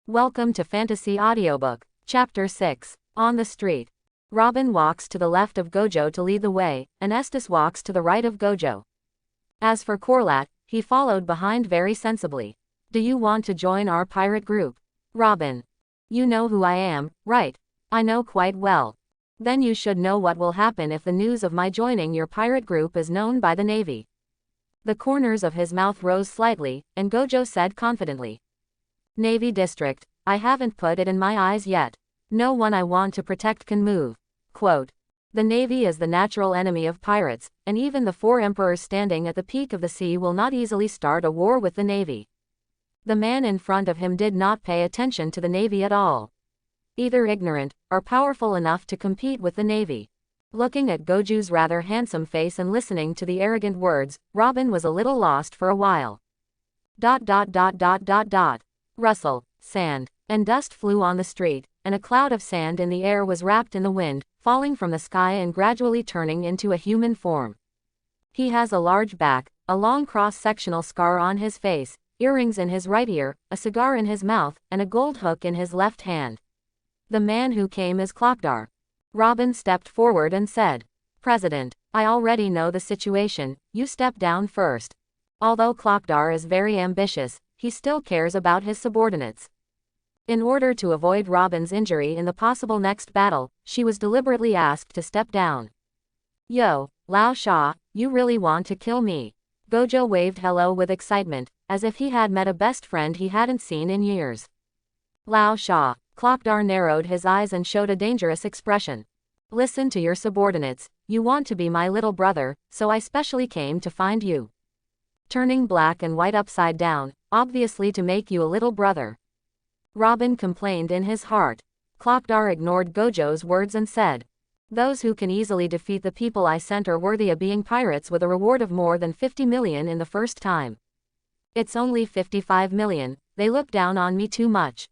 Welcome to Fantasy Audiobook, Chapter 6. On the Street. Robin walks to the left of Gojo to lead the way, and Estes walks to the right of Gojo. As for Corlat, he followed behind very sensibly. Do you want to join our pirate group? Robin. You know who I am, right? I know quite well. Then you should know what will happen if the news of my joining your pirate group is known by the Navy. The corners of his mouth rose slightly, and Gojo said confidently. Navy District, I haven't put it in my eyes yet. No one I want to protect can move. Quote. The Navy is the natural enemy of pirates, and even the 4 emperors standing at the peak of the sea will not easily start a war with the Navy. The man in front of him did not pay attention to the Navy at all. Either ignorant, or powerful enough to compete with the Navy. Looking at Gojo's rather handsome face and listening to the arrogant words, Robin was a little lost for a while. ... Rustle, sand, and dust flew on the street, and a cloud of sand in the air was wrapped in the wind, falling from the sky and gradually turning into a human form. He has a large back, a long cross-sectional scar on his face, earrings in his right ear, a cigar in his mouth, and a gold hook in his left hand. The man who came is Klokdar. Robin stepped forward and said, President, I already know the situation, you step down first. Although Klokdar is very ambitious, he still cares about his subordinates. In order to avoid Robin's injury in the possible next battle, she was deliberately asked to step down. Yo, Lao Sha, you really want to kill me? Gojo waved hello with excitement, as if he had met a best friend he hadn't seen in years. Lao Sha. Klokdar narrowed his eyes and showed a dangerous expression. Listen to your subordinates, you want to be my little brother, so I specially came to find you. Turning black and white upside down, obviously to make you a little brother. Robin complained in his heart. Klokdar ignored Gojo's words and said, those who can easily defeat the people I sent are worthy of being pirates with a reward of more than 50 million in the first time. It's only 55 million, they look down on me too much.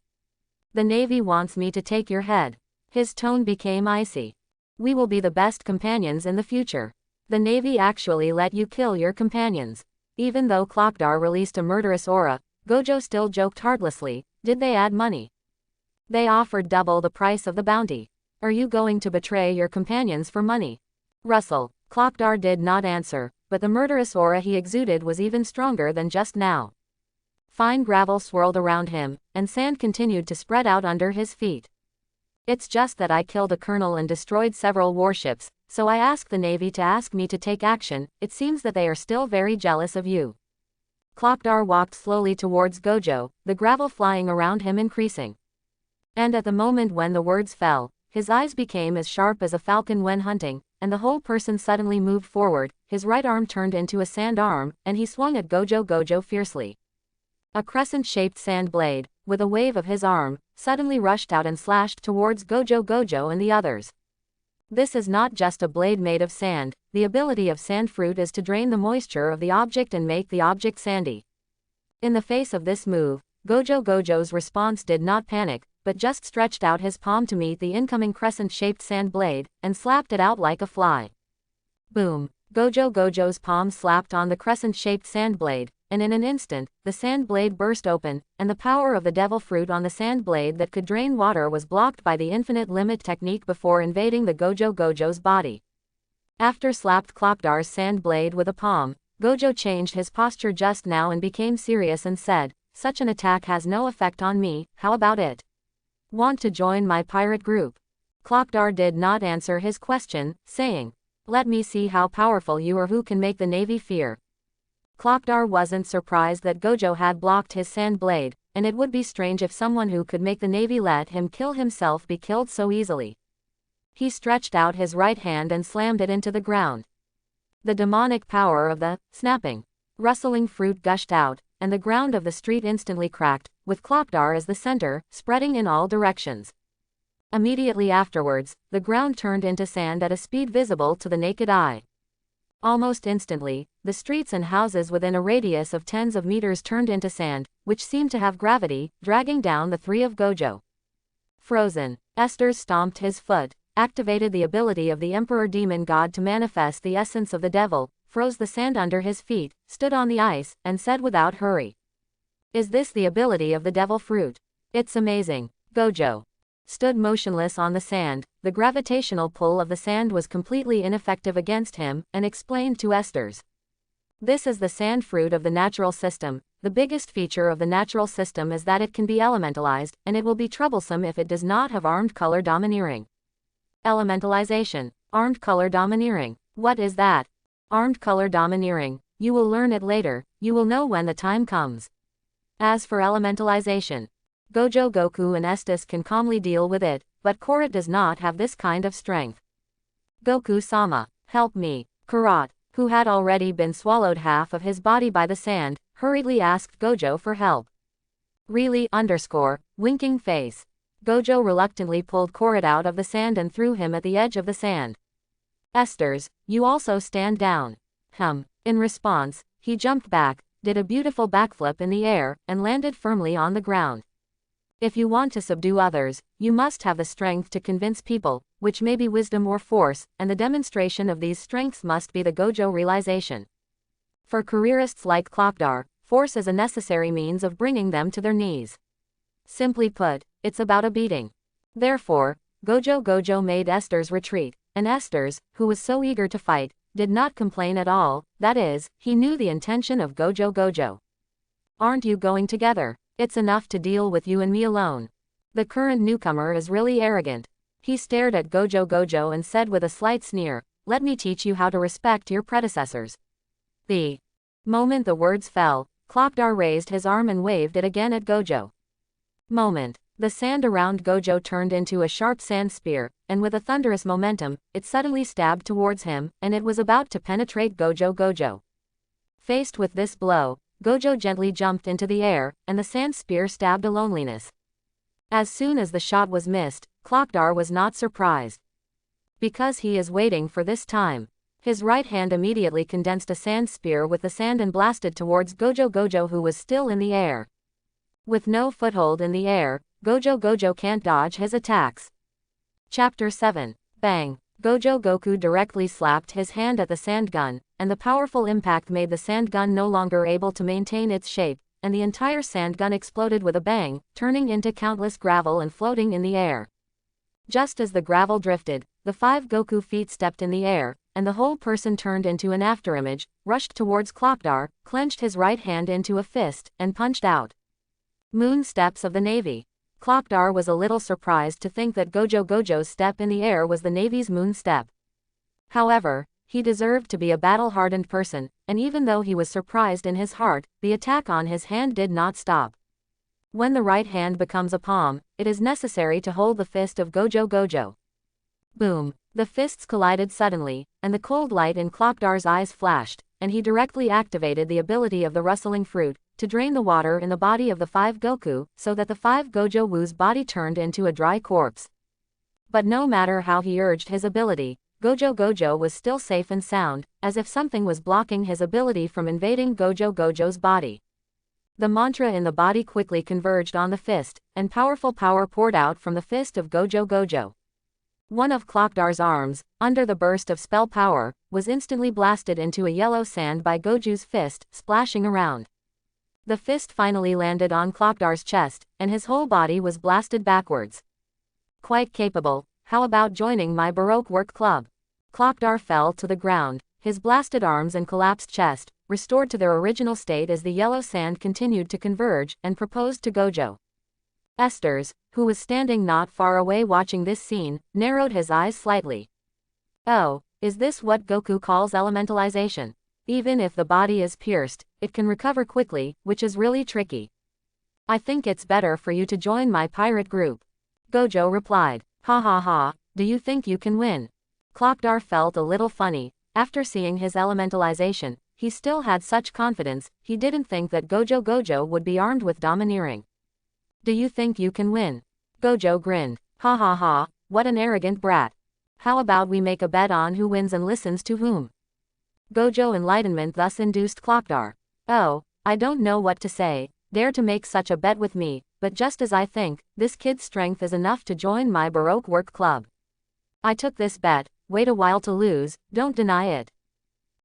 The Navy wants me to take your head. His tone became icy. We will be the best companions in the future. The Navy actually let you kill your companions. Even though Klokdar released a murderous aura, Gojo still joked heartlessly, did they add money? They offered double the price of the bounty. Are you going to betray your companions for money? Russell. Klokdar did not answer, but the murderous aura he exuded was even stronger than just now. Fine gravel swirled around him, and sand continued to spread out under his feet. It's just that I killed a colonel and destroyed several warships, so I asked the Navy to ask me to take action. It seems that they are still very jealous of you. Klokdar walked slowly towards Gojo, the gravel flying around him increasing. And at the moment when the words fell, his eyes became as sharp as a falcon when hunting, and the whole person suddenly moved forward, his right arm turned into a sand arm, and he swung at Gojo fiercely. A crescent-shaped sand blade, with a wave of his arm, suddenly rushed out and slashed towards Gojo and the others. This is not just a blade made of sand, the ability of sand fruit is to drain the moisture of the object and make the object sandy. In the face of this move, Gojo's response did not panic, but just stretched out his palm to meet the incoming crescent-shaped sand blade, and slapped it out like a fly. Boom! Gojo's palm slapped on the crescent-shaped sand blade, and in an instant, the sand blade burst open, and the power of the devil fruit on the sand blade that could drain water was blocked by the infinite limit technique before invading the Gojo's body. After slapped Klokdar's sand blade with a palm, Gojo changed his posture just now and became serious and said, such an attack has no effect on me, how about it? Want to join my pirate group? Klokdar did not answer his question, saying, let me see how powerful you are, who can make the Navy fear. Klokdar wasn't surprised that Gojo had blocked his sand blade, and it would be strange if someone who could make the Navy let him kill himself be killed so easily. He stretched out his right hand and slammed it into the ground. The demonic power of the snapping, rustling fruit gushed out, and the ground of the street instantly cracked, with Klokdar as the center, spreading in all directions. Immediately afterwards, the ground turned into sand at a speed visible to the naked eye. Almost instantly, the streets and houses within a radius of tens of meters turned into sand, which seemed to have gravity, dragging down the 3 of Gojo. Frozen. Estes stomped his foot, activated the ability of the Emperor Demon God to manifest the essence of the devil, froze the sand under his feet, stood on the ice, and said without hurry. Is this the ability of the devil fruit? It's amazing. Gojo stood motionless on the sand. The gravitational pull of the sand was completely ineffective against him, and explained to Esters. This is the sand fruit of the natural system. The biggest feature of the natural system is that it can be elementalized, and it will be troublesome if it does not have armed color domineering. Elementalization. Armed color domineering. What is that? Armed color domineering. You will learn it later. You will know when the time comes. As for elementalization, Gojo Goku and Estes can calmly deal with it, but Korat does not have this kind of strength. Goku-sama, help me. Korat, who had already been swallowed half of his body by the sand, hurriedly asked Gojo for help. Really, winking face. Gojo reluctantly pulled Korat out of the sand and threw him at the edge of the sand. Esters, you also stand down. In response, he jumped back, did a beautiful backflip in the air, and landed firmly on the ground. If you want to subdue others, you must have the strength to convince people, which may be wisdom or force, and the demonstration of these strengths must be the Gojo realization. For careerists like Klokdar, force is a necessary means of bringing them to their knees. Simply put, it's about a beating. Therefore, Gojo made Esters retreat, and Esters, who was so eager to fight, did not complain at all. That is, he knew the intention of Gojo. Aren't you going together? It's enough to deal with you and me alone. The current newcomer is really arrogant. He stared at Gojo and said with a slight sneer, let me teach you how to respect your predecessors. The moment the words fell, Klokdar raised his arm and waved it again at Gojo. The sand around Gojo turned into a sharp sand spear, and with a thunderous momentum, it suddenly stabbed towards him, and it was about to penetrate Gojo. Faced with this blow, Gojo gently jumped into the air, and the sand spear stabbed a loneliness. As soon as the shot was missed, Klokdar was not surprised. Because he is waiting for this time. His right hand immediately condensed a sand spear with the sand and blasted towards Gojo who was still in the air. With no foothold in the air, Gojo can't dodge his attacks. Chapter 7. Bang! Gojo Goku directly slapped his hand at the sand gun, and the powerful impact made the sand gun no longer able to maintain its shape, and the entire sand gun exploded with a bang, turning into countless gravel and floating in the air. Just as the gravel drifted, the 5 Goku feet stepped in the air, and the whole person turned into an afterimage, rushed towards Klokdar, clenched his right hand into a fist, and punched out. Moon steps of the Navy. Klokdar was a little surprised to think that Gojo's step in the air was the Navy's moon step. However, he deserved to be a battle-hardened person, and even though he was surprised in his heart, the attack on his hand did not stop. When the right hand becomes a palm, it is necessary to hold the fist of Gojo. Boom! The fists collided suddenly, and the cold light in Klokdar's eyes flashed, and he directly activated the ability of the rustling fruit, to drain the water in the body of the 5 Goku, so that the 5 Gojo-Wu's body turned into a dry corpse. But no matter how he urged his ability, Gojo was still safe and sound, as if something was blocking his ability from invading Gojo's body. The mantra in the body quickly converged on the fist, and powerful power poured out from the fist of Gojo. One of Klokdar's arms, under the burst of spell power, was instantly blasted into a yellow sand by Gojo's fist, splashing around. The fist finally landed on Klokdar's chest, and his whole body was blasted backwards. Quite capable. How about joining my Baroque work club? Klokdar fell to the ground, his blasted arms and collapsed chest, restored to their original state as the yellow sand continued to converge, and proposed to Gojo. Esters, who was standing not far away watching this scene, narrowed his eyes slightly. Oh, is this what Goku calls elementalization? Even if the body is pierced, it can recover quickly, which is really tricky. I think it's better for you to join my pirate group. Gojo replied. Ha ha ha, do you think you can win? Klokdar felt a little funny. After seeing his elementalization, he still had such confidence, he didn't think that Gojo would be armed with domineering. Do you think you can win? Gojo grinned. Ha ha ha, what an arrogant brat. How about we make a bet on who wins and listens to whom? Gojo enlightenment thus induced Klokdar. Oh, I don't know what to say, dare to make such a bet with me, but just as I think, this kid's strength is enough to join my Baroque work club. I took this bet, wait a while to lose, don't deny it.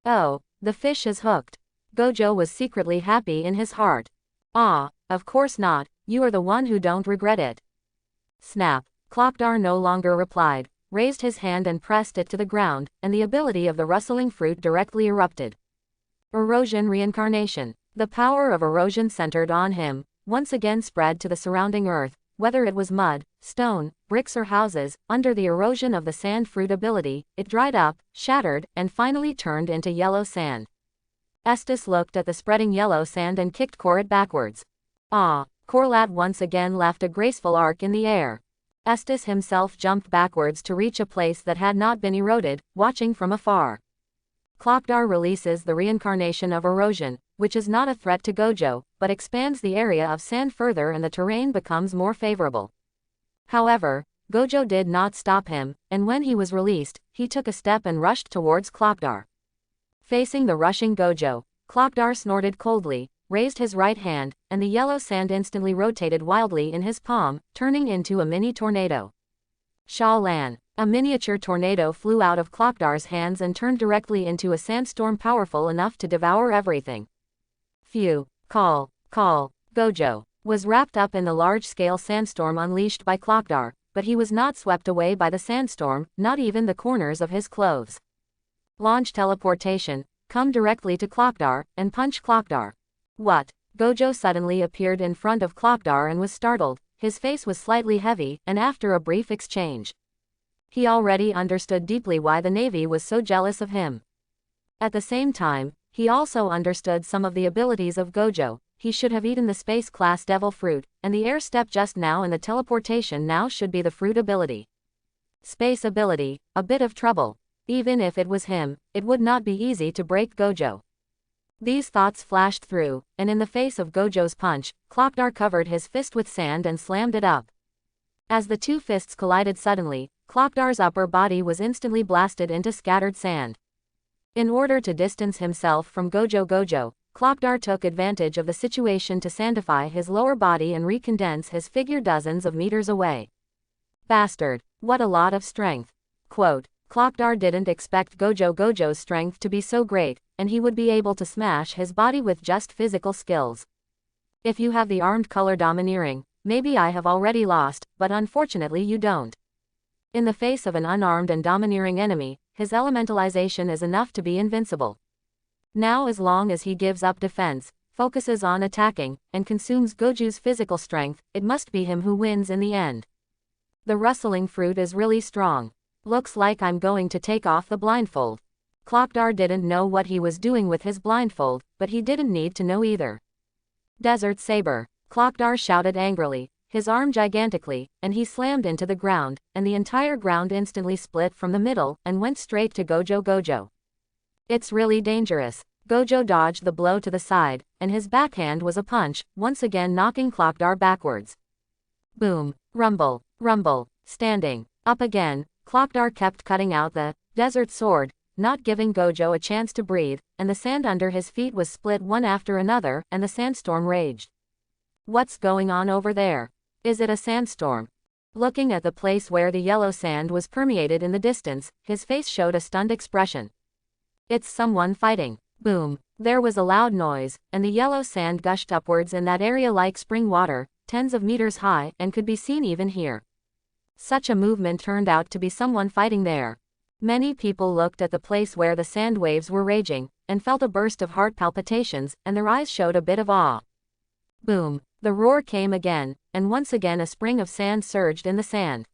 Oh, the fish is hooked. Gojo was secretly happy in his heart. Ah, of course not, You are the one who don't regret it. Snap. Klokdar no longer replied, raised his hand and pressed it to the ground, and the ability of the rustling fruit directly erupted. Erosion reincarnation. The power of erosion centered on him, once again spread to the surrounding earth, whether it was mud, stone, bricks or houses. Under the erosion of the sand fruit ability, it dried up, shattered, and finally turned into yellow sand. Estes looked at the spreading yellow sand and kicked Korat backwards. Ah! Korlat once again left a graceful arc in the air. Estes himself jumped backwards to reach a place that had not been eroded, watching from afar. Klokdar releases the reincarnation of erosion, which is not a threat to Gojo, but expands the area of sand further and the terrain becomes more favorable. However, Gojo did not stop him, and when he was released, he took a step and rushed towards Klokdar. Facing the rushing Gojo, Klokdar snorted coldly, raised his right hand, and the yellow sand instantly rotated wildly in his palm, turning into a mini tornado. Sha Lan. A miniature tornado flew out of Klokdar's hands and turned directly into a sandstorm powerful enough to devour everything. Phew. Call. Gojo was wrapped up in the large-scale sandstorm unleashed by Klokdar, but he was not swept away by the sandstorm, not even the corners of his clothes. Launch teleportation. Come directly to Klokdar, and punch Klokdar. What? Gojo suddenly appeared in front of Klokdar and was startled. His face was slightly heavy, and after a brief exchange, he already understood deeply why the Navy was so jealous of him. At the same time, he also understood some of the abilities of Gojo. He should have eaten the space class devil fruit, and the air step just now and the teleportation now should be the fruit ability. Space ability, a bit of trouble. Even if it was him, it would not be easy to break Gojo. These thoughts flashed through, and in the face of Gojo's punch, Klokdar covered his fist with sand and slammed it up. As the two fists collided suddenly, Klokdar's upper body was instantly blasted into scattered sand. In order to distance himself from Gojo, Klokdar took advantage of the situation to sandify his lower body and recondense his figure dozens of meters away. Bastard, what a lot of strength. Quote, Klokdar didn't expect Gojo's strength to be so great, and he would be able to smash his body with just physical skills. If you have the armed color domineering, maybe I have already lost, but unfortunately you don't. In the face of an unarmed and domineering enemy, his elementalization is enough to be invincible. Now as long as he gives up defense, focuses on attacking, and consumes Gojo's physical strength, it must be him who wins in the end. The rustling fruit is really strong. Looks like I'm going to take off the blindfold. Klokdar didn't know what he was doing with his blindfold, but he didn't need to know either. Desert Saber. Klokdar shouted angrily, his arm gigantically, and he slammed into the ground, and the entire ground instantly split from the middle, and went straight to Gojo. It's really dangerous. Gojo dodged the blow to the side, and his backhand was a punch, once again knocking Klokdar backwards. Boom. Rumble. Standing up again, Klokdar kept cutting out the desert sword, not giving Gojo a chance to breathe, and the sand under his feet was split one after another, and the sandstorm raged. What's going on over there? Is it a sandstorm? Looking at the place where the yellow sand was permeated in the distance, his face showed a stunned expression. It's someone fighting. Boom. There was a loud noise, and the yellow sand gushed upwards in that area like spring water, tens of meters high, and could be seen even here. Such a movement turned out to be someone fighting there. Many people looked at the place where the sand waves were raging, and felt a burst of heart palpitations, and their eyes showed a bit of awe. Boom. The roar came again, and once again a spring of sand surged in the sand.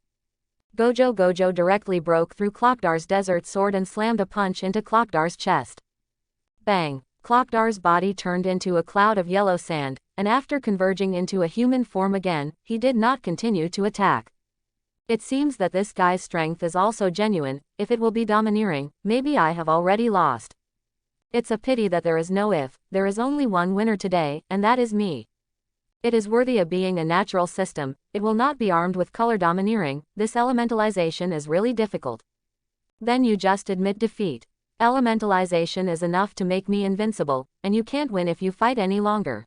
Gojo directly broke through Klokdar's desert sword and slammed a punch into Klokdar's chest. Bang. Klokdar's body turned into a cloud of yellow sand, and after converging into a human form again, he did not continue to attack. It seems that this guy's strength is also genuine. If it will be domineering, maybe I have already lost. It's a pity that there is no if, there is only one winner today, and that is me. It is worthy of being a natural system, it will not be armed with color domineering, this elementalization is really difficult. Then you just admit defeat. Elementalization is enough to make me invincible, and you can't win if you fight any longer.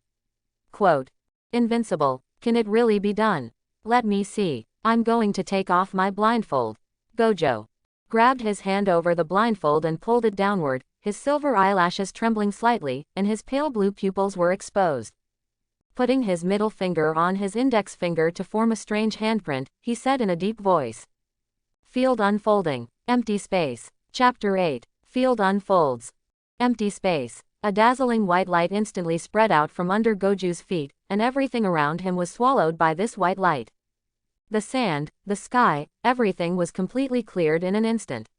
Quote. Invincible, can it really be done? Let me see. I'm going to take off my blindfold. Gojo grabbed his hand over the blindfold and pulled it downward, his silver eyelashes trembling slightly, and his pale blue pupils were exposed. Putting his middle finger on his index finger to form a strange handprint, he said in a deep voice. Field unfolding. Empty space. Chapter 8. Field unfolds. Empty space. A dazzling white light instantly spread out from under Gojo's feet, and everything around him was swallowed by this white light. The sand, the sky, everything was completely cleared in an instant.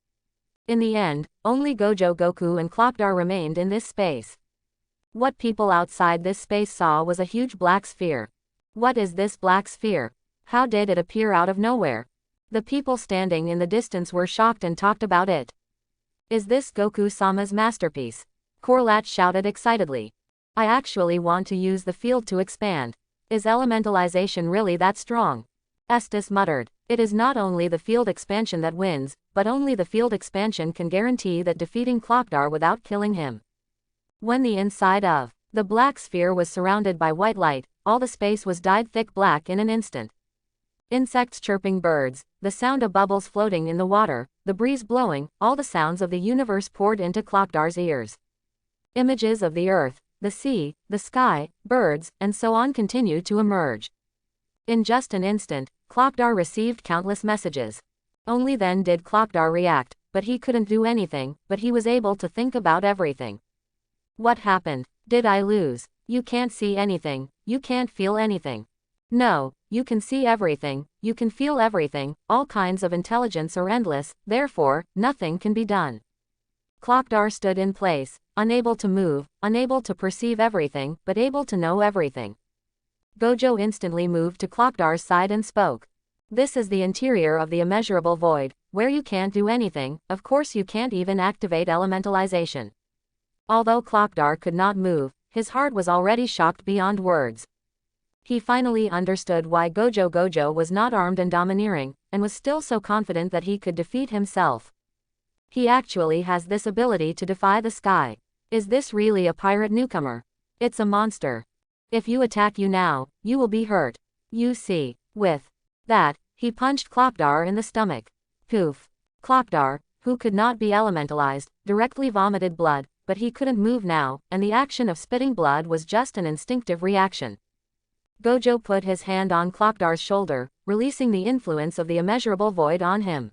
In the end, only Gojo, Goku and Clockdar remained in this space. What people outside this space saw was a huge black sphere. What is this black sphere? How did it appear out of nowhere? The people standing in the distance were shocked and talked about it. Is this Goku-sama's masterpiece? Corlat shouted excitedly. I actually want to use the field to expand. Is elementalization really that strong? Estes muttered. It is not only the field expansion that wins, but only the field expansion can guarantee that defeating Clockdar without killing him. When the inside of the black sphere was surrounded by white light, all the space was dyed thick black in an instant. Insects chirping, birds, the sound of bubbles floating in the water, the breeze blowing, all the sounds of the universe poured into Clockdar's ears. Images of the earth, the sea, the sky, birds, and so on continued to emerge. In just an instant, Clockdar received countless messages. Only then did Clockdar react, but he couldn't do anything, but he was able to think about everything. What happened? Did I lose? You can't see anything, you can't feel anything. No, you can see everything, you can feel everything, all kinds of intelligence are endless, therefore, nothing can be done. Clockdar stood in place, unable to move, unable to perceive everything, but able to know everything. Gojo instantly moved to Clockdar's side and spoke. This is the interior of the immeasurable void, where you can't do anything, of course you can't even activate elementalization. Although Clockdar could not move, his heart was already shocked beyond words. He finally understood why Gojo was not armed and domineering, and was still so confident that he could defeat himself. He actually has this ability to defy the sky. Is this really a pirate newcomer? It's a monster. If you attack you now, you will be hurt. You see. With that, he punched Clockdar in the stomach. Poof. Clockdar, who could not be elementalized, directly vomited blood, but he couldn't move now, and the action of spitting blood was just an instinctive reaction. Gojo put his hand on Clockdar's shoulder, releasing the influence of the immeasurable void on him.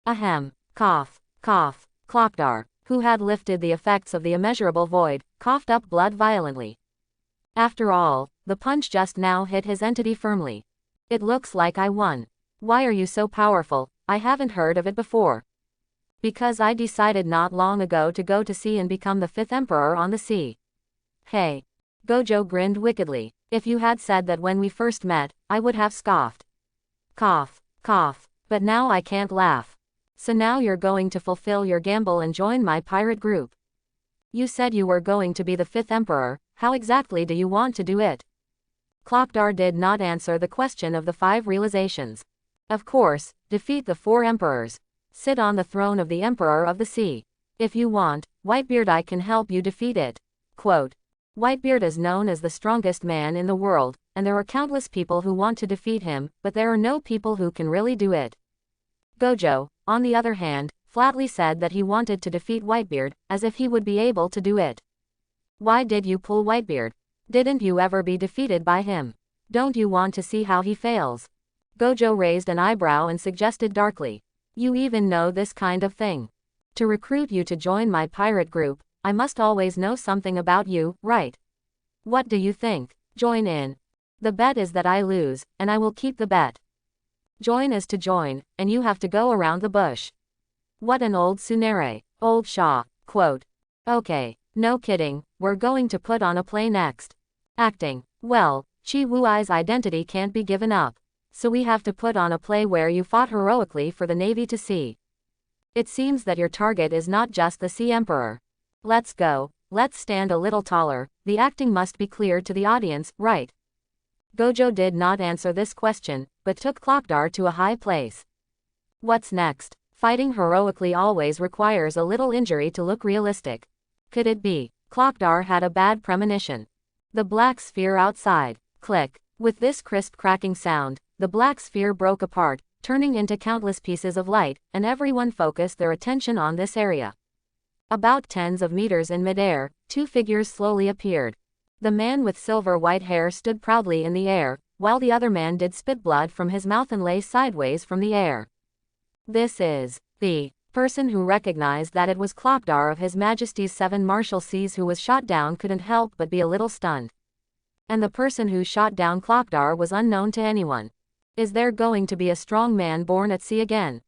Ahem. Cough. Cough. Clockdar, who had lifted the effects of the immeasurable void, coughed up blood violently. After all, the punch just now hit his entity firmly. It looks like I won. Why are you so powerful? I haven't heard of it before. Because I decided not long ago to go to sea and become the 5th emperor on the sea. Hey. Gojo grinned wickedly. If you had said that when we first met, I would have scoffed. Cough. Cough. But now I can't laugh. So now you're going to fulfill your gamble and join my pirate group. You said you were going to be the 5th emperor, how exactly do you want to do it? Clockdar did not answer the question of the 5 realizations. Of course, defeat the 4 emperors. Sit on the throne of the Emperor of the Sea. If you want, Whitebeard, I can help you defeat it. Quote. Whitebeard is known as the strongest man in the world, and there are countless people who want to defeat him, but there are no people who can really do it. Gojo, on the other hand, flatly said that he wanted to defeat Whitebeard, as if he would be able to do it. Why did you pull Whitebeard? Didn't you ever be defeated by him? Don't you want to see how he fails? Gojo raised an eyebrow and suggested darkly. You even know this kind of thing. To recruit you to join my pirate group, I must always know something about you, right? What do you think? Join in. The bet is that I lose, and I will keep the bet. Join is to join, and you have to go around the bush. What an old tsundere. Old Shaw. Quote. Okay, no kidding, we're going to put on a play next. Acting. Well, Chi Wuai's identity can't be given up. So we have to put on a play where you fought heroically for the Navy to sea. It seems that your target is not just the Sea Emperor. Let's go, let's stand a little taller, the acting must be clear to the audience, right? Gojo did not answer this question, but took Clockdar to a high place. What's next? Fighting heroically always requires a little injury to look realistic. Could it be? Clockdar had a bad premonition. The black sphere outside. Click. With this crisp cracking sound, the black sphere broke apart, turning into countless pieces of light, and everyone focused their attention on this area. About tens of meters in midair, 2 figures slowly appeared. The man with silver white hair stood proudly in the air, while the other man did spit blood from his mouth and lay sideways from the air. This is the person who recognized that it was Klokdar of His Majesty's 7 Marshalseas who was shot down couldn't help but be a little stunned. And the person who shot down Klokdar was unknown to anyone. Is there going to be a strong man born at sea again?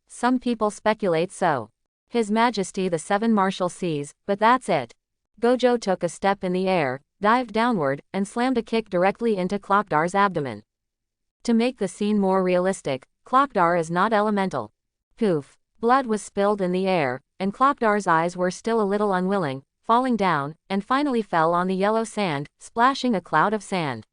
Some people speculate so. His Majesty the 7 Marshalseas, but that's it. Gojo took a step in the air, dived downward, and slammed a kick directly into Klokdar's abdomen. To make the scene more realistic, Klokdar is not elemental. Poof. Blood was spilled in the air, and Klokdar's eyes were still a little unwilling, falling down, and finally fell on the yellow sand, splashing a cloud of sand.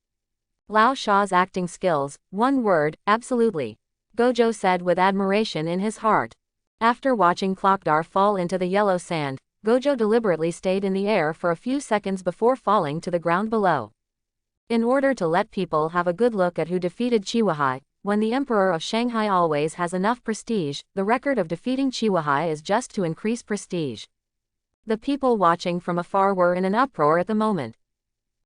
Lao Sha's acting skills, one word, absolutely. Gojo said with admiration in his heart. After watching Klokdar fall into the yellow sand, Gojo deliberately stayed in the air for a few seconds before falling to the ground below. In order to let people have a good look at who defeated Chiwahai, when the Emperor of Shanghai always has enough prestige, the record of defeating Chiwahai is just to increase prestige. The people watching from afar were in an uproar at the moment.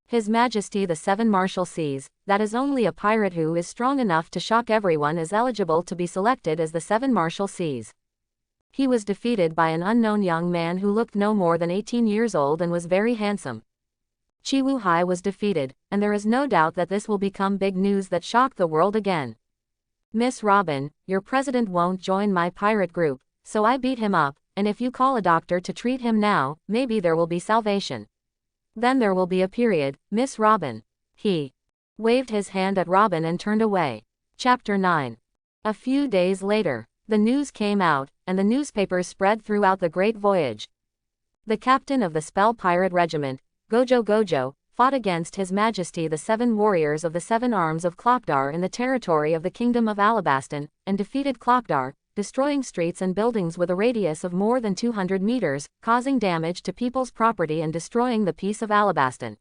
His Majesty the 7 Marshalseas, that is only a pirate who is strong enough to shock everyone is eligible to be selected as the 7 Marshalseas. He was defeated by an unknown young man who looked no more than 18 years old and was very handsome. Chiwahai was defeated, and there is no doubt that this will become big news that shock the world again. Miss Robin, your president won't join my pirate group, so I beat him up, and if you call a doctor to treat him now, maybe there will be salvation. Then there will be a period, Miss Robin. He waved his hand at Robin and turned away. Chapter 9. A few days later, the news came out, and the newspapers spread throughout the great voyage. The captain of the Spell Pirate Regiment, Gojo, fought against His Majesty the 7 warriors of the 7 arms of Klokdar in the territory of the Kingdom of Alabastan, and defeated Klokdar, destroying streets and buildings with a radius of more than 200 meters, causing damage to people's property and destroying the peace of Alabastan.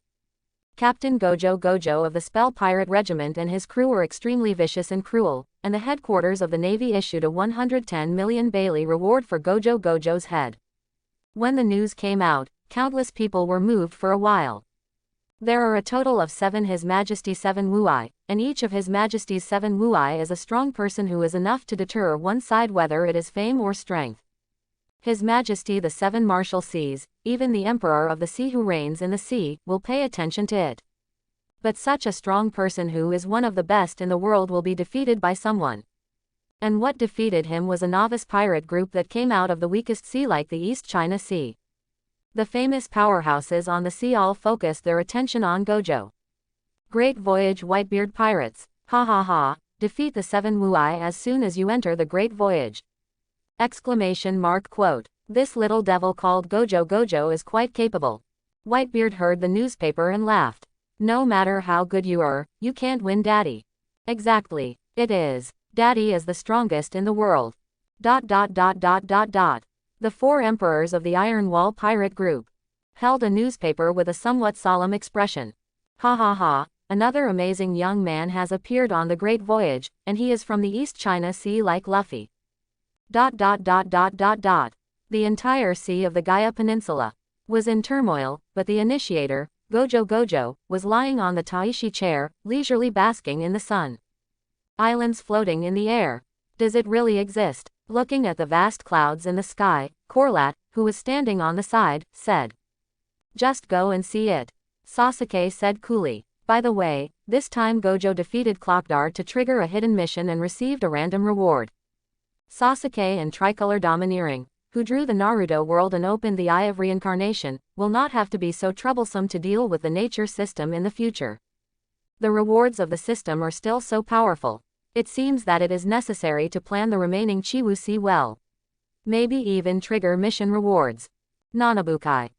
Captain Gojo of the Spell Pirate Regiment and his crew were extremely vicious and cruel, and the headquarters of the Navy issued a 110 million Bailey reward for Gojo's head. When the news came out, countless people were moved for a while. There are a total of 7 His Majesty 7 Wuai, and each of His Majesty's 7 Wuai is a strong person who is enough to deter one side whether it is fame or strength. His Majesty the 7 Marshalseas, even the Emperor of the Sea who reigns in the sea, will pay attention to it. But such a strong person who is one of the best in the world will be defeated by someone. And what defeated him was a novice pirate group that came out of the weakest sea like the East China Sea. The famous powerhouses on the sea all focused their attention on Gojo. Great Voyage Whitebeard Pirates. Ha ha ha, defeat the 7 Wuai as soon as you enter the Great Voyage. Exclamation mark quote. This little devil called Gojo is quite capable. Whitebeard heard the newspaper and laughed. No matter how good you are, you can't win Daddy. Exactly, it is. Daddy is the strongest in the world. ... The 4 emperors of the Iron Wall pirate group held a newspaper with a somewhat solemn expression. Ha ha ha, another amazing young man has appeared on the Great Voyage, and he is from the East China Sea like Luffy. ... The entire sea of the Gaia Peninsula was in turmoil, but the initiator, Gojo, was lying on the Taishi chair, leisurely basking in the sun. Islands floating in the air. Does it really exist? Looking at the vast clouds in the sky, Corlat, who was standing on the side, said. Just go and see it. Sasuke said coolly. By the way, this time Gojo defeated Klokdar to trigger a hidden mission and received a random reward. Sasuke and Tricolor Domineering, who drew the Naruto world and opened the Eye of Reincarnation, will not have to be so troublesome to deal with the nature system in the future. The rewards of the system are still so powerful. It seems that it is necessary to plan the remaining Chiwusi well. Maybe even trigger mission rewards. Nanabukai. ...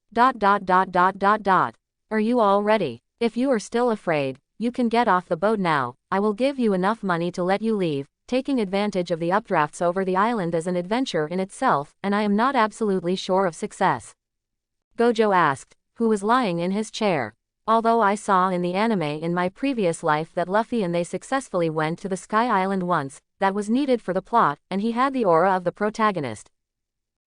Are you all ready? If you are still afraid, you can get off the boat now. I will give you enough money to let you leave. Taking advantage of the updrafts over the island is an adventure in itself, and I am not absolutely sure of success. Gojo asked, who was lying in his chair. Although I saw in the anime in my previous life that Luffy and they successfully went to the Sky Island once, that was needed for the plot, and he had the aura of the protagonist.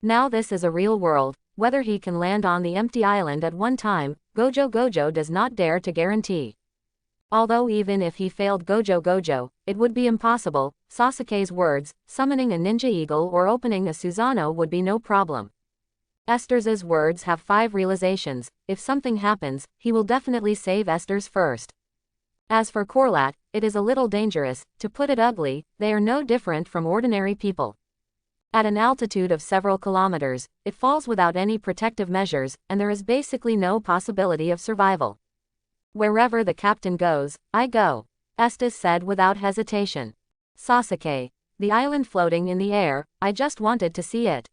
Now this is a real world, whether he can land on the empty island at one time, Gojo does not dare to guarantee. Although even if he failed Gojo, it would be impossible. Sasuke's words, summoning a ninja eagle or opening a Susanoo would be no problem. Esther's words have 5 realizations. If something happens, he will definitely save Esther's first. As for Corlat, it is a little dangerous. To put it ugly, they are no different from ordinary people. At an altitude of several kilometers, it falls without any protective measures, and there is basically no possibility of survival. Wherever the captain goes, I go, Estes said without hesitation. Sasuke, the island floating in the air, I just wanted to see it.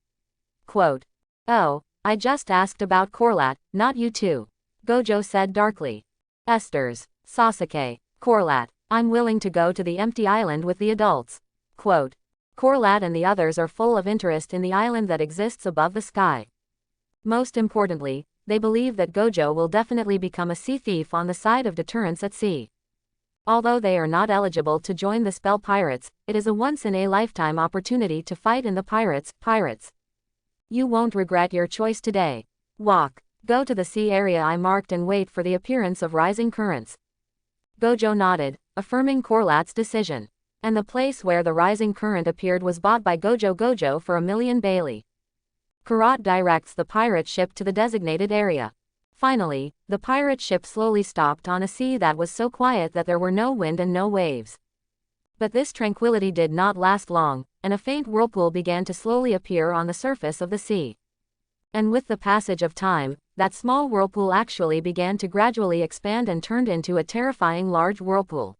Quote. Oh, I just asked about Corlat, not you two, Gojo said darkly. Esters, Sasuke, Corlat, I'm willing to go to the empty island with the adults. Quote. Corlat and the others are full of interest in the island that exists above the sky. Most importantly, they believe that Gojo will definitely become a sea thief on the side of deterrence at sea. Although they are not eligible to join the Spell Pirates, it is a once-in-a-lifetime opportunity to fight in the Pirates. You won't regret your choice today. Walk, go to the sea area I marked and wait for the appearance of rising currents. Gojo nodded, affirming Corlat's decision. And the place where the rising current appeared was bought by Gojo for 1,000,000 Bailey. Karat directs the pirate ship to the designated area. Finally, the pirate ship slowly stopped on a sea that was so quiet that there were no wind and no waves. But this tranquility did not last long, and a faint whirlpool began to slowly appear on the surface of the sea. And with the passage of time, that small whirlpool actually began to gradually expand and turned into a terrifying large whirlpool.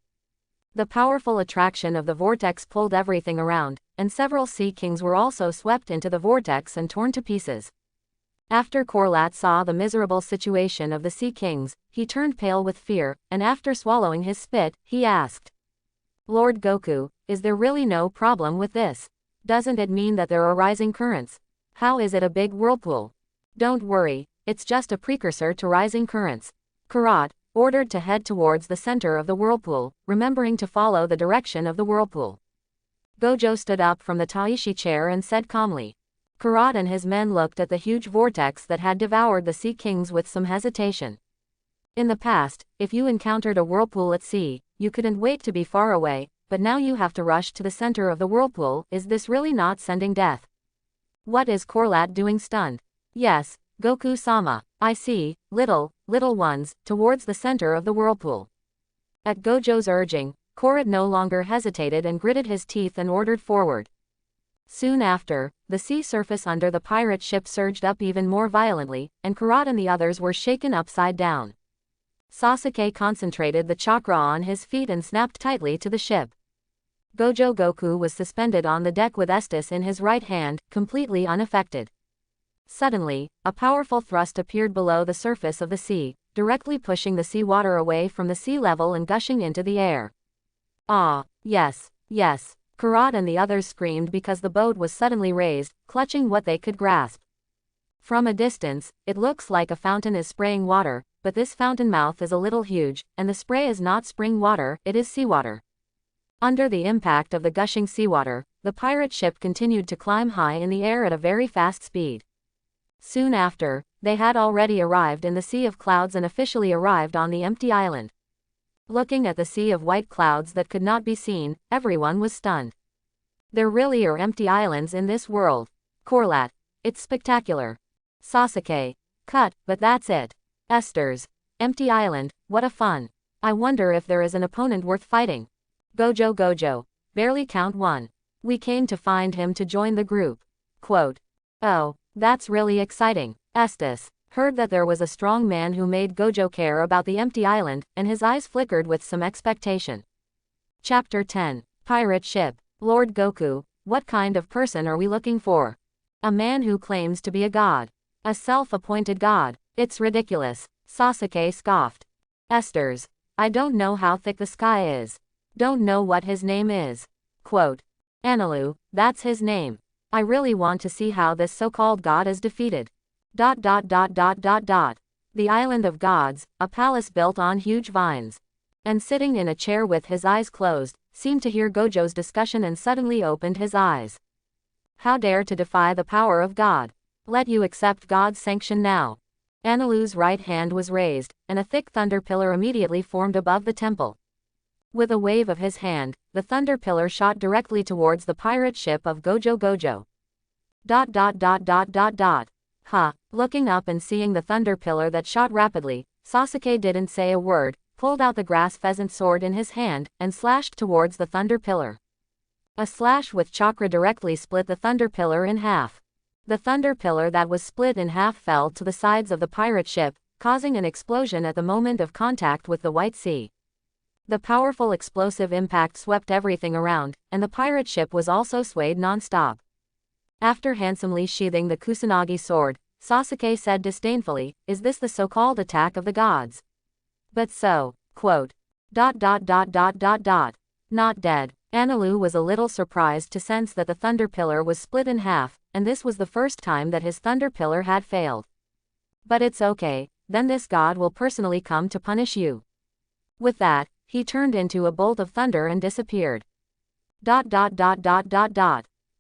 The powerful attraction of the vortex pulled everything around, and several sea kings were also swept into the vortex and torn to pieces. After Corlat saw the miserable situation of the sea kings, he turned pale with fear, and after swallowing his spit, he asked, Lord Goku, is there really no problem with this? Doesn't it mean that there are rising currents? How is it a big whirlpool? Don't worry, it's just a precursor to rising currents. Karat, ordered to head towards the center of the whirlpool, remembering to follow the direction of the whirlpool. Gojo stood up from the Taishi chair and said calmly. Karat and his men looked at the huge vortex that had devoured the Sea Kings with some hesitation. In the past, if you encountered a whirlpool at sea, you couldn't wait to be far away, but now you have to rush to the center of the whirlpool. Is this really not sending death? What is Corlat doing stunned? Yes, Goku-sama, I see, little ones, towards the center of the whirlpool. At Gojo's urging, Corrat no longer hesitated and gritted his teeth and ordered forward. Soon after, the sea surface under the pirate ship surged up even more violently, and Karat and the others were shaken upside down. Sasuke concentrated the chakra on his feet and snapped tightly to the ship. Goku was suspended on the deck with Estes in his right hand, completely unaffected. Suddenly, a powerful thrust appeared below the surface of the sea, directly pushing the seawater away from the sea level and gushing into the air. Ah, yes. Karat and the others screamed because the boat was suddenly raised, clutching what they could grasp. From a distance, it looks like a fountain is spraying water, but this fountain mouth is a little huge, and the spray is not spring water, it is seawater. Under the impact of the gushing seawater, the pirate ship continued to climb high in the air at a very fast speed. Soon after, they had already arrived in the Sea of Clouds and officially arrived on the empty island. Looking at the sea of white clouds that could not be seen, everyone was stunned. There really are empty islands in this world. Corlat, it's spectacular. Sasuke, cut, but that's it. Esters, empty island, what a fun. I wonder if there is an opponent worth fighting. Gojo, barely count one. We came to find him to join the group. Quote. Oh, that's really exciting. Estes heard that there was a strong man who made Gojo care about the empty island, and his eyes flickered with some expectation. Chapter 10. Pirate Ship. Lord Goku, what kind of person are we looking for? A man who claims to be a god. A self-appointed god. It's ridiculous. Sasuke scoffed. Esters, I don't know how thick the sky is. Don't know what his name is. Quote. Analu, that's his name. I really want to see how this so-called god is defeated. The island of gods, a palace built on huge vines. And sitting in a chair with his eyes closed, seemed to hear Gojo's discussion and suddenly opened his eyes. How dare to defy the power of God? Let you accept God's sanction now. Analu's right hand was raised, and a thick thunder pillar immediately formed above the temple. With a wave of his hand, the thunder pillar shot directly towards the pirate ship of Gojo. Ha! Looking up and seeing the thunder pillar that shot rapidly, Sasuke didn't say a word, pulled out the grass pheasant sword in his hand, and slashed towards the thunder pillar. A slash with chakra directly split the thunder pillar in half. The thunder pillar that was split in half fell to the sides of the pirate ship, causing an explosion at the moment of contact with the White Sea. The powerful explosive impact swept everything around, and the pirate ship was also swayed non-stop. After handsomely sheathing the Kusanagi sword, Sasuke said disdainfully, "Is this the so-called attack of the gods?" But so, quote, Not dead. Analu was a little surprised to sense that the thunder pillar was split in half, and this was the first time that his thunder pillar had failed. But it's okay, then this god will personally come to punish you. With that, he turned into a bolt of thunder and disappeared.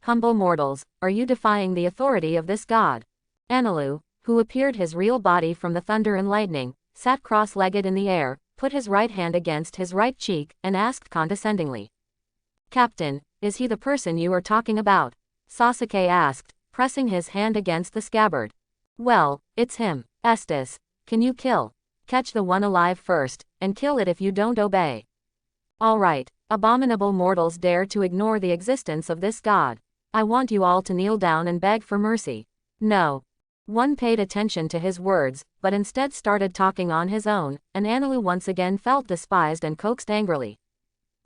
Humble mortals, are you defying the authority of this god? Analu, who appeared his real body from the thunder and lightning, sat cross-legged in the air, put his right hand against his right cheek, and asked condescendingly. Captain, is he the person you are talking about? Sasuke asked, pressing his hand against the scabbard. Well, it's him. Estes, can you catch the one alive first, and kill it if you don't obey. Alright, abominable mortals dare to ignore the existence of this god. I want you all to kneel down and beg for mercy. No. One paid attention to his words, but instead started talking on his own, and Analu once again felt despised and coaxed angrily.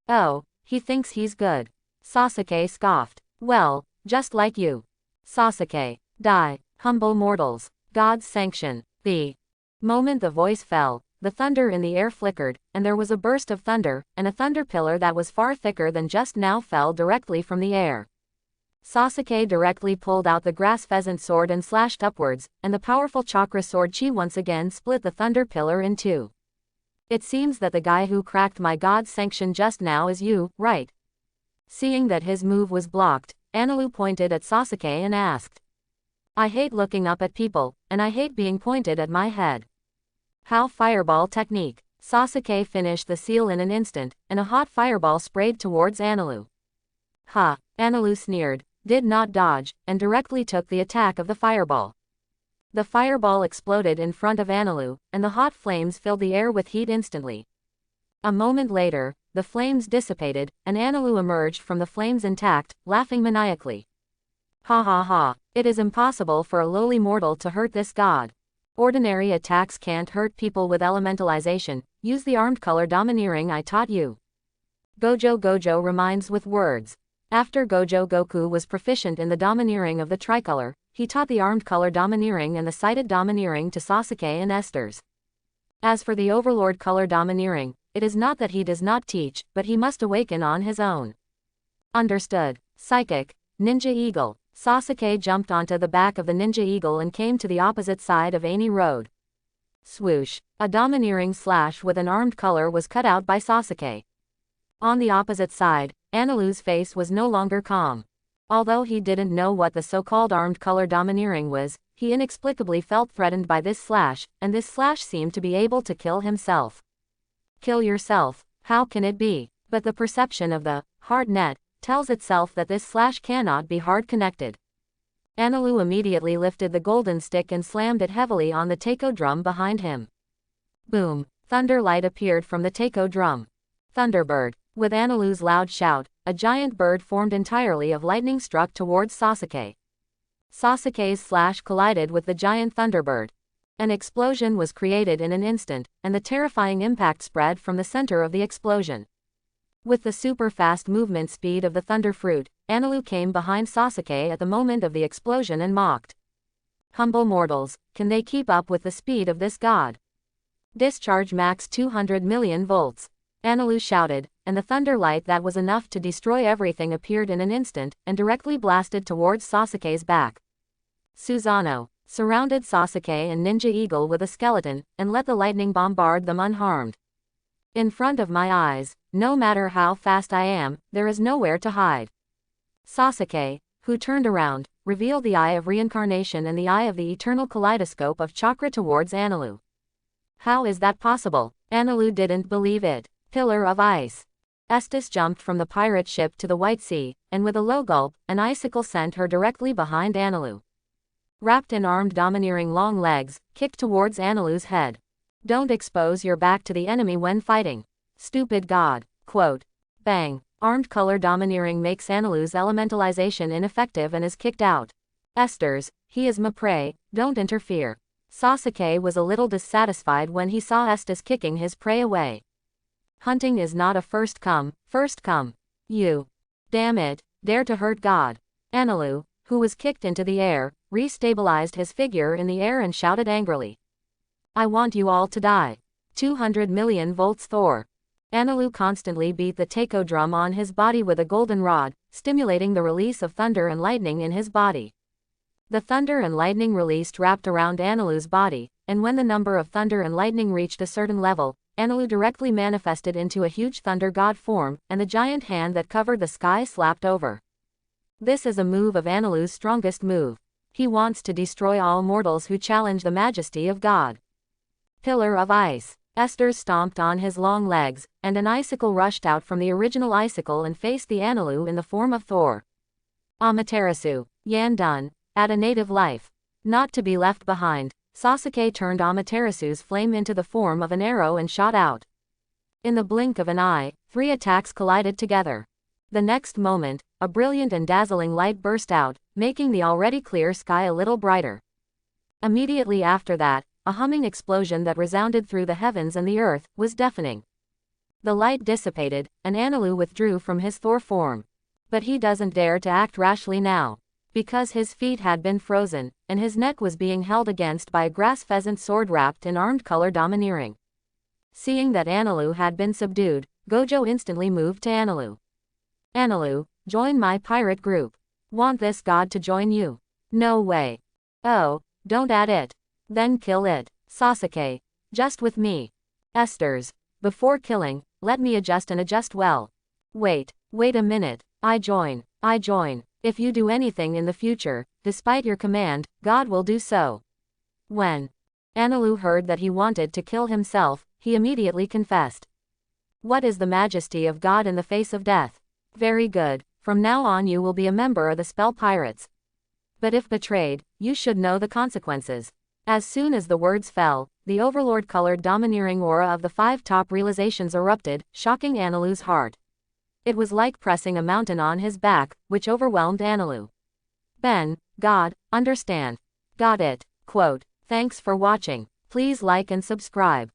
Oh, he thinks he's good. Sasuke scoffed. Well, just like you. Sasuke, die, humble mortals. God's sanction. The moment the voice fell, the thunder in the air flickered, and there was a burst of thunder, and a thunder pillar that was far thicker than just now fell directly from the air. Sasuke directly pulled out the grass pheasant sword and slashed upwards, and the powerful chakra sword chi once again split the thunder pillar in two. It seems that the guy who cracked my god's sanction just now is you, right? Seeing that his move was blocked, Analu pointed at Sasuke and asked. I hate looking up at people, and I hate being pointed at my head. How fireball technique. Sasuke finished the seal in an instant, and a hot fireball sprayed towards Analu. Ha! Analu sneered, did not dodge, and directly took the attack of the fireball. The fireball exploded in front of Analu, and the hot flames filled the air with heat instantly. A moment later, the flames dissipated, and Analu emerged from the flames intact, laughing maniacally. Ha ha ha, it is impossible for a lowly mortal to hurt this god. Ordinary attacks can't hurt people with elementalization, use the armed color domineering I taught you. Gojo reminds with words. After Gojo Goku was proficient in the domineering of the tricolor, he taught the armed color domineering and the sighted domineering to Sasuke and Esters. As for the overlord color domineering, it is not that he does not teach, but he must awaken on his own. Understood. Psychic, Ninja Eagle. Sasuke jumped onto the back of the Ninja Eagle and came to the opposite side of Ani Road. Swoosh. A domineering slash with an armed color was cut out by Sasuke. On the opposite side, Analu's face was no longer calm. Although he didn't know what the so-called armed color domineering was, he inexplicably felt threatened by this slash, and this slash seemed to be able to kill himself. Kill yourself, how can it be? But the perception of the heart net tells itself that this slash cannot be hard connected. Analu immediately lifted the golden stick and slammed it heavily on the taiko drum behind him. Boom! Thunder light appeared from the taiko drum. Thunderbird. With Analu's loud shout, a giant bird formed entirely of lightning struck towards Sasuke. Sasuke's slash collided with the giant thunderbird. An explosion was created in an instant, and the terrifying impact spread from the center of the explosion. With the super fast movement speed of the thunder fruit, Analu came behind Sasuke at the moment of the explosion and mocked. Humble mortals, can they keep up with the speed of this god? Discharge max 200 million volts. Analu shouted, and the thunder light that was enough to destroy everything appeared in an instant, and directly blasted towards Sasuke's back. Susanoo surrounded Sasuke and Ninja Eagle with a skeleton, and let the lightning bombard them unharmed. In front of my eyes, no matter how fast I am, there is nowhere to hide. Sasuke, who turned around, reveal the eye of reincarnation and the eye of the eternal kaleidoscope of chakra towards Anilu. How is that possible? Anilu didn't believe it. Pillar of ice. Estes jumped from the pirate ship to the White Sea, and with a low gulp, an icicle sent her directly behind Anilu. Wrapped in armed domineering long legs, kicked towards Anilu's head. Don't expose your back to the enemy when fighting. Stupid god. Quote. Bang. Armed color domineering makes Anilu's elementalization ineffective and is kicked out. Esters, he is my prey, don't interfere. Sasuke was a little dissatisfied when he saw Estes kicking his prey away. Hunting is not a first come. You. Damn it, dare to hurt God. Anilu, who was kicked into the air, restabilized his figure in the air and shouted angrily. I want you all to die. 200 million volts Thor. Anilu constantly beat the taiko drum on his body with a golden rod, stimulating the release of thunder and lightning in his body. The thunder and lightning released wrapped around Anilu's body, and when the number of thunder and lightning reached a certain level, Anilu directly manifested into a huge thunder god form, and the giant hand that covered the sky slapped over. This is a move of Anilu's strongest move. He wants to destroy all mortals who challenge the majesty of God. Pillar of ice. Esther stomped on his long legs, and an icicle rushed out from the original icicle and faced the Anilu in the form of Thor. Amaterasu. Yandun. Add a native life. Not to be left behind, Sasuke turned Amaterasu's flame into the form of an arrow and shot out. In the blink of an eye, 3 attacks collided together. The next moment, a brilliant and dazzling light burst out, making the already clear sky a little brighter. Immediately after that, a humming explosion that resounded through the heavens and the earth was deafening. The light dissipated, and Anilu withdrew from his Thor form. But he doesn't dare to act rashly now. Because his feet had been frozen, and his neck was being held against by a grass pheasant sword wrapped in armed color domineering. Seeing that Anilu had been subdued, Gojo instantly moved to Anilu. Anilu, join my pirate group. Want this god to join you? No way. Oh, don't add it. Then kill it. Sasuke. Just with me. Esters. Before killing, let me adjust and adjust well. Wait a minute. I join. If you do anything in the future, despite your command, God will do so. When Anilu heard that he wanted to kill himself, he immediately confessed. What is the majesty of God in the face of death? Very good, from now on you will be a member of the Spell Pirates. But if betrayed, you should know the consequences. As soon as the words fell, the overlord-colored domineering aura of the 5 top realizations erupted, shocking Anilu's heart. It was like pressing a mountain on his back, which overwhelmed Anilu. Ben, God, understand. Got it. Quote. Thanks for watching. Please like and subscribe.